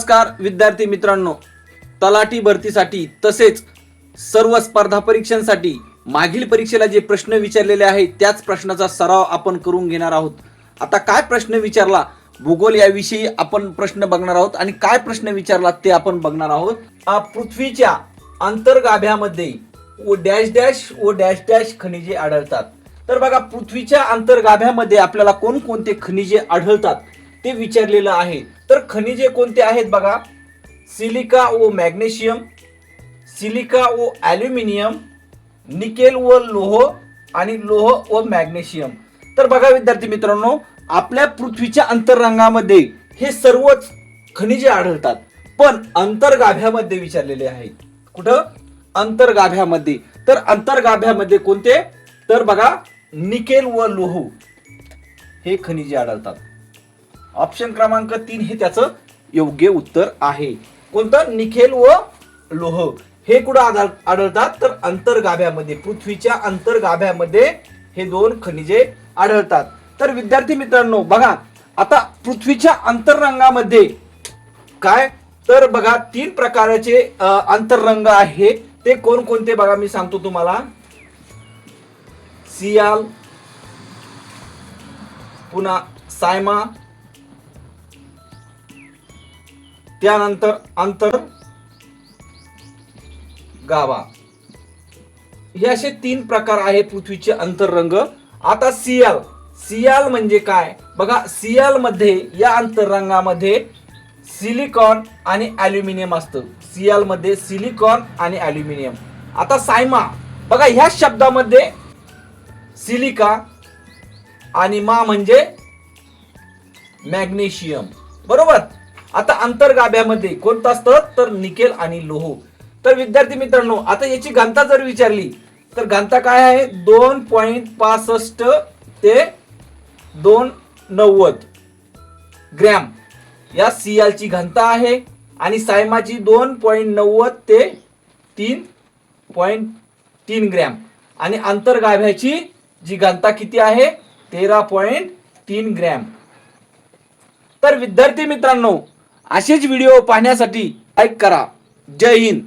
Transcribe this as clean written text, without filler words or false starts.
नमस्कार विद्यार्थी मित्रांनो, तलाठी भरतीसाठी तसेच सर्व स्पर्धा परीक्षांसाठी मागील परीक्षेला जे प्रश्न विचारलेले आहेत त्याच प्रश्नाचा सराव आपण करून घेणार आहोत। आता काय प्रश्न विचारला भूगोल याविषयी आपण प्रश्न बघणार आहोत आणि काय प्रश्न विचारला ते आपण बघणार आहोत। पृथ्वीच्या अंतर्गाभ्यामध्ये O dash dash O dash dash खनिजे आढळतात। तर बघा, पृथ्वीच्या अंतर्गाभ्यामध्ये आपल्याला कोणकोणते खनिजे आढळतात ते विचारलेलं आहे। तर खनिजे कोणते आहेत बघा, सिलिका व मॅग्नेशियम, सिलिका व ॲल्युमिनियम, निकेल व लोह आणि लोह व मॅग्नेशियम। तर बघा विद्यार्थी मित्रांनो, आपल्या पृथ्वीच्या अंतरंगामध्ये हे सर्वच खनिजे आढळतात, पण अंतर्गाभ्यामध्ये विचारलेले आहेत। कुठं? अंतर्गाभ्यामध्ये। तर अंतर्गाभ्यामध्ये कोणते? तर बघा, निकेल व लोह हे खनिजे आढळतात। ऑप्शन क्रमांक 3 हे त्याचं योग्य उत्तर आहे। कोणतं? निकेल व लोह हे कुठं आढळतात? तर अंतर्गाभ्यामध्ये, पृथ्वीच्या अंतर्गाभ्यामध्ये हे दोन खनिजे आढळतात। तर विद्यार्थी मित्रांनो बघा, आता पृथ्वीच्या अंतरंगामध्ये काय? तर बघा, 3 प्रकारचे अंतरंग आहे। ते कोणकोणते बघा मी सांगतो तुम्हाला। सियाल, पुन्हा सायमा, त्यानंतर अंतर्गाभा। हे असे 3 प्रकार आहे पृथ्वीचे अंतरंग। आता सियाल म्हणजे काय? बघा, सियाल मध्ये या अंतरंगामध्ये सिलिकॉन आणि ॲल्युमिनियम असतं। सियाल मध्ये सिलिकॉन आणि ॲल्युमिनियम। आता सायमा बघा, ह्या शब्दामध्ये सिलिका आणि मा म्हणजे मॅग्नेशियम, बरोबर। आता अंतर्गाभ्यामध्ये कोणतं असतं? तर निकेल आणि लोह। तर विद्यार्थी मित्रांनो, आता याची घनता जर विचारली तर घनता काय आहे? 2.65 ते 290 ग्रॅम या सियालची घनता आहे आणि सायमाची 2.90 ते 3.3 ग्रॅम आणि अंतर्गाभ्याची जी घनता किती आहे? 13.3 ग्रॅम। तर विद्यार्थी मित्रांनो, असेच व्हिडिओ पाहण्यासाठी लाईक करा। जय हिंद।